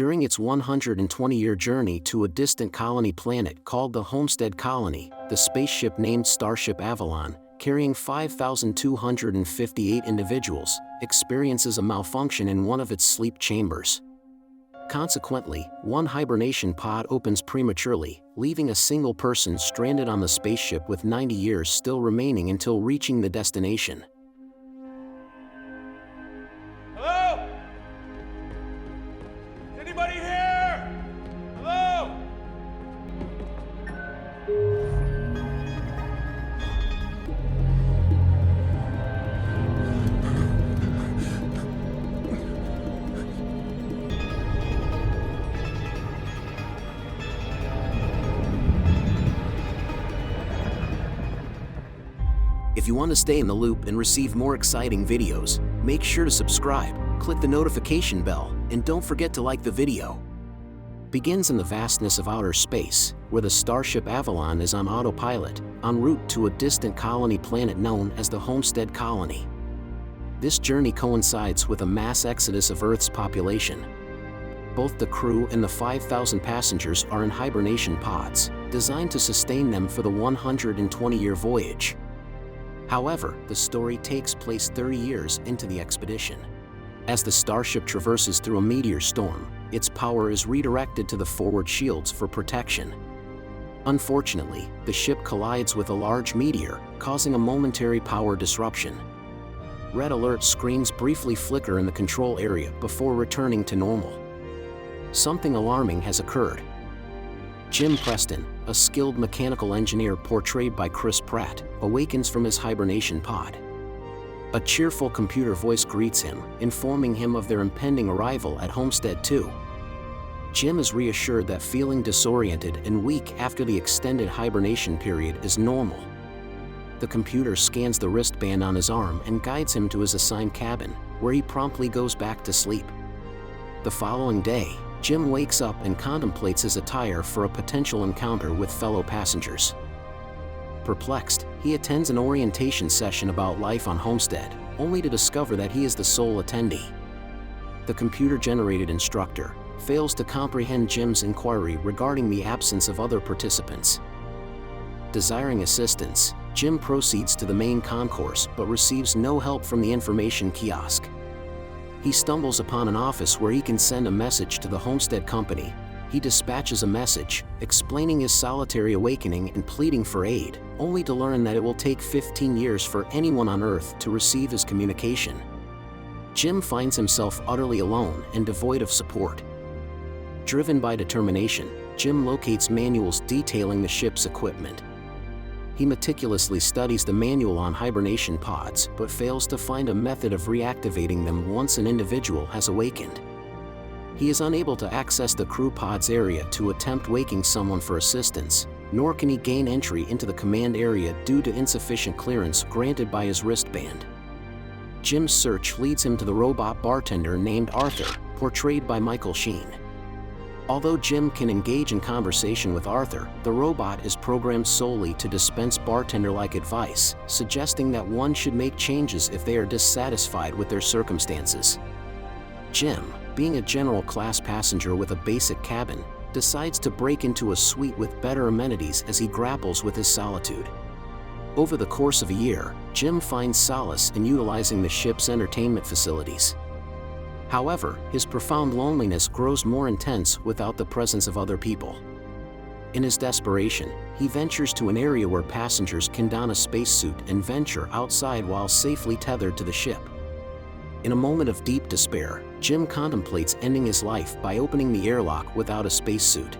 During its 120-year journey to a distant colony planet called the Homestead Colony, the spaceship named Starship Avalon, carrying 5,258 individuals, experiences a malfunction in one of its sleep chambers. Consequently, one hibernation pod opens prematurely, leaving a single person stranded on the spaceship with 90 years still remaining until reaching the destination. Hello? Is anybody here? Hello? If you want to stay in the loop and receive more exciting videos, make sure to subscribe, click the notification bell, and don't forget to like the video. Begins in the vastness of outer space, where the Starship Avalon is on autopilot, en route to a distant colony planet known as the Homestead Colony. This journey coincides with a mass exodus of Earth's population. Both the crew and the 5,000 passengers are in hibernation pods, designed to sustain them for the 120-year voyage. However, the story takes place 30 years into the expedition. As the starship traverses through a meteor storm, its power is redirected to the forward shields for protection. Unfortunately, the ship collides with a large meteor, causing a momentary power disruption. Red alert screens briefly flicker in the control area before returning to normal. Something alarming has occurred. Jim Preston, a skilled mechanical engineer portrayed by Chris Pratt, awakens from his hibernation pod. A cheerful computer voice greets him, informing him of their impending arrival at Homestead 2. Jim is reassured that feeling disoriented and weak after the extended hibernation period is normal. The computer scans the wristband on his arm and guides him to his assigned cabin, where he promptly goes back to sleep. The following day, Jim wakes up and contemplates his attire for a potential encounter with fellow passengers. Perplexed, he attends an orientation session about life on Homestead, only to discover that he is the sole attendee. The computer-generated instructor fails to comprehend Jim's inquiry regarding the absence of other participants. Desiring assistance, Jim proceeds to the main concourse but receives no help from the information kiosk. He stumbles upon an office where he can send a message to the Homestead Company. He dispatches a message, explaining his solitary awakening and pleading for aid, only to learn that it will take 15 years for anyone on Earth to receive his communication. Jim finds himself utterly alone and devoid of support. Driven by determination, Jim locates manuals detailing the ship's equipment. He meticulously studies the manual on hibernation pods but fails to find a method of reactivating them once an individual has awakened. He is unable to access the crew pod's area to attempt waking someone for assistance, nor can he gain entry into the command area due to insufficient clearance granted by his wristband. Jim's search leads him to the robot bartender named Arthur, portrayed by Michael Sheen. Although Jim can engage in conversation with Arthur, the robot is programmed solely to dispense bartender-like advice, suggesting that one should make changes if they are dissatisfied with their circumstances. Jim, being a general class passenger with a basic cabin, decides to break into a suite with better amenities as he grapples with his solitude. Over the course of a year, Jim finds solace in utilizing the ship's entertainment facilities. However, his profound loneliness grows more intense without the presence of other people. In his desperation, he ventures to an area where passengers can don a spacesuit and venture outside while safely tethered to the ship. In a moment of deep despair, Jim contemplates ending his life by opening the airlock without a spacesuit.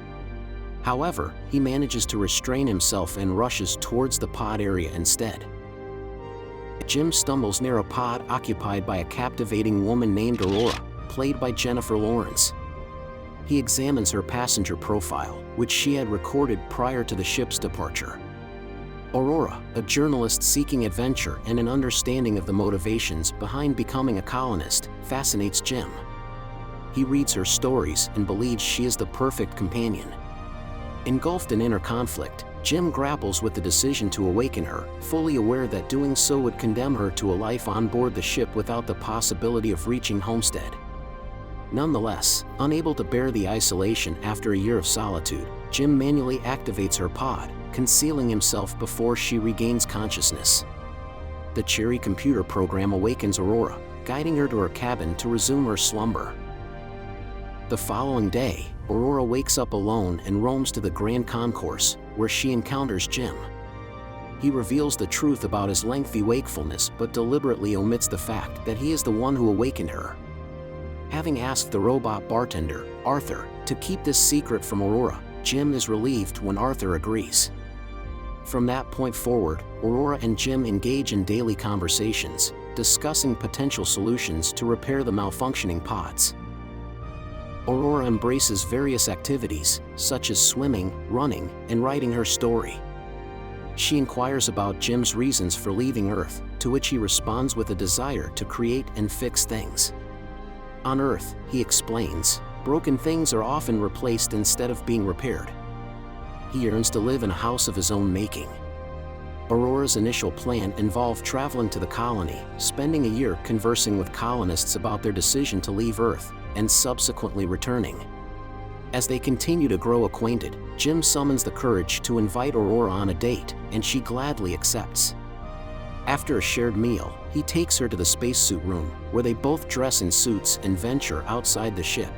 However, he manages to restrain himself and rushes towards the pod area instead. Jim stumbles near a pod occupied by a captivating woman named Aurora, played by Jennifer Lawrence. He examines her passenger profile, which she had recorded prior to the ship's departure. Aurora, a journalist seeking adventure and an understanding of the motivations behind becoming a colonist, fascinates Jim. He reads her stories and believes she is the perfect companion. Engulfed in inner conflict, Jim grapples with the decision to awaken her, fully aware that doing so would condemn her to a life on board the ship without the possibility of reaching Homestead. Nonetheless, unable to bear the isolation after a year of solitude, Jim manually activates her pod, concealing himself before she regains consciousness. The cheery computer program awakens Aurora, guiding her to her cabin to resume her slumber. The following day, Aurora wakes up alone and roams to the Grand Concourse, where she encounters Jim. He reveals the truth about his lengthy wakefulness but deliberately omits the fact that he is the one who awakened her. Having asked the robot bartender, Arthur, to keep this secret from Aurora, Jim is relieved when Arthur agrees. From that point forward, Aurora and Jim engage in daily conversations, discussing potential solutions to repair the malfunctioning pods. Aurora embraces various activities, such as swimming, running, and writing her story. She inquires about Jim's reasons for leaving Earth, to which he responds with a desire to create and fix things. On Earth, he explains, broken things are often replaced instead of being repaired. He yearns to live in a house of his own making. Aurora's initial plan involved traveling to the colony, spending a year conversing with colonists about their decision to leave Earth, and subsequently returning. As they continue to grow acquainted, Jim summons the courage to invite Aurora on a date, and she gladly accepts. After a shared meal, he takes her to the spacesuit room, where they both dress in suits and venture outside the ship.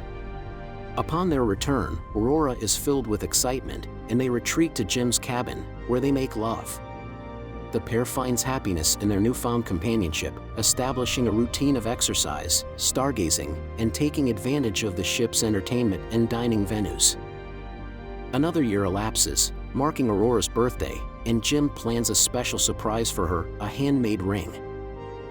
Upon their return, Aurora is filled with excitement, and they retreat to Jim's cabin, where they make love. The pair finds happiness in their newfound companionship, establishing a routine of exercise, stargazing, and taking advantage of the ship's entertainment and dining venues. Another year elapses, marking Aurora's birthday, and Jim plans a special surprise for her, a handmade ring.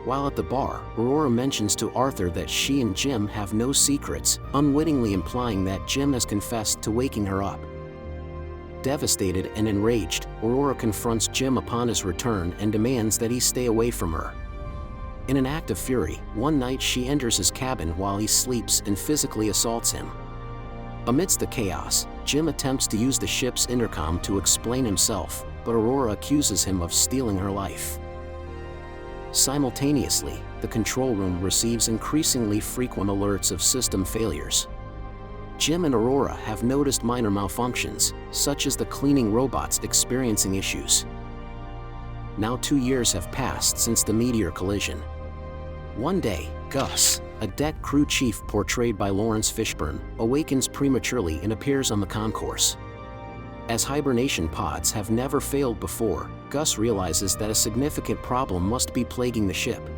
While at the bar, Aurora mentions to Arthur that she and Jim have no secrets, unwittingly implying that Jim has confessed to waking her up. Devastated and enraged, Aurora confronts Jim upon his return and demands that he stay away from her. In an act of fury, one night she enters his cabin while he sleeps and physically assaults him. Amidst the chaos, Jim attempts to use the ship's intercom to explain himself, but Aurora accuses him of stealing her life. Simultaneously, the control room receives increasingly frequent alerts of system failures. Jim and Aurora have noticed minor malfunctions, such as the cleaning robots experiencing issues. Now 2 years have passed since the meteor collision. One day, Gus, a deck crew chief portrayed by Lawrence Fishburne, awakens prematurely and appears on the concourse. As hibernation pods have never failed before, Gus realizes that a significant problem must be plaguing the ship.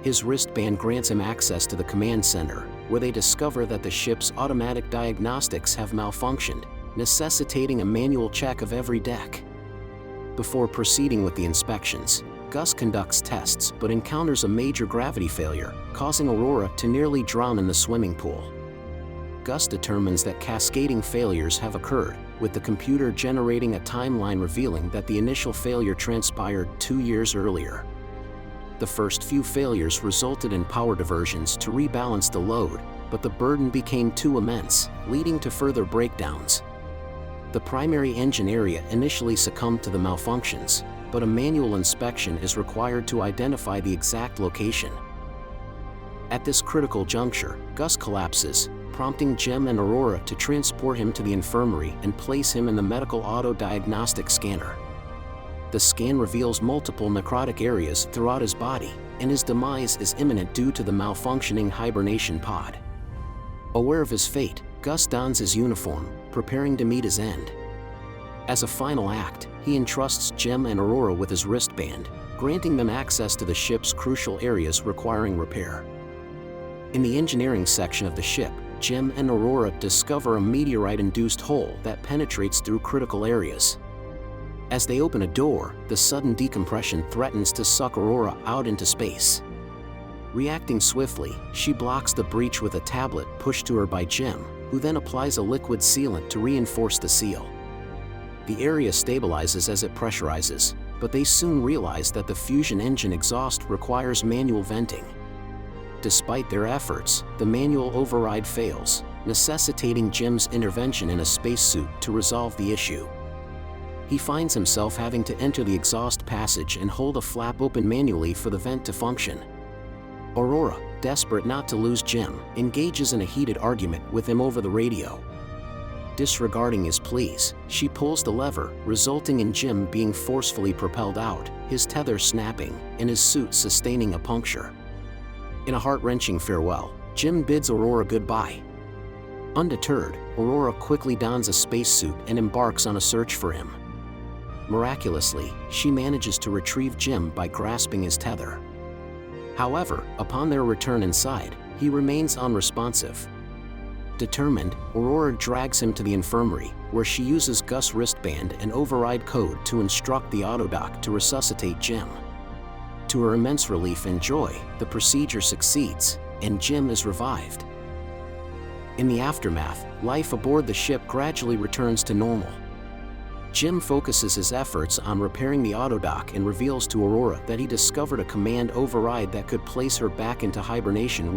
His wristband grants him access to the command center, where they discover that the ship's automatic diagnostics have malfunctioned, necessitating a manual check of every deck. Before proceeding with the inspections, Gus conducts tests but encounters a major gravity failure, causing Aurora to nearly drown in the swimming pool. Gus determines that cascading failures have occurred, with the computer generating a timeline revealing that the initial failure transpired 2 years earlier. The first few failures resulted in power diversions to rebalance the load, but the burden became too immense, leading to further breakdowns. The primary engine area initially succumbed to the malfunctions, but a manual inspection is required to identify the exact location. At this critical juncture, Gus collapses, prompting Jim and Aurora to transport him to the infirmary and place him in the medical auto-diagnostic scanner. The scan reveals multiple necrotic areas throughout his body, and his demise is imminent due to the malfunctioning hibernation pod. Aware of his fate, Gus dons his uniform, preparing to meet his end. As a final act, he entrusts Jim and Aurora with his wristband, granting them access to the ship's crucial areas requiring repair. In the engineering section of the ship, Jim and Aurora discover a meteorite-induced hole that penetrates through critical areas. As they open a door, the sudden decompression threatens to suck Aurora out into space. Reacting swiftly, she blocks the breach with a tablet pushed to her by Jim, who then applies a liquid sealant to reinforce the seal. The area stabilizes as it pressurizes, but they soon realize that the fusion engine exhaust requires manual venting. Despite their efforts, the manual override fails, necessitating Jim's intervention in a spacesuit to resolve the issue. He finds himself having to enter the exhaust passage and hold a flap open manually for the vent to function. Aurora, desperate not to lose Jim, engages in a heated argument with him over the radio. Disregarding his pleas, she pulls the lever, resulting in Jim being forcefully propelled out, his tether snapping, and his suit sustaining a puncture. In a heart-wrenching farewell, Jim bids Aurora goodbye. Undeterred, Aurora quickly dons a spacesuit and embarks on a search for him. Miraculously, she manages to retrieve Jim by grasping his tether. However, upon their return inside, he remains unresponsive. Determined, Aurora drags him to the infirmary, where she uses Gus' wristband and override code to instruct the autodoc to resuscitate Jim. To her immense relief and joy, the procedure succeeds, and Jim is revived. In the aftermath, life aboard the ship gradually returns to normal. Jim focuses his efforts on repairing the autodoc and reveals to Aurora that he discovered a command override that could place her back into hibernation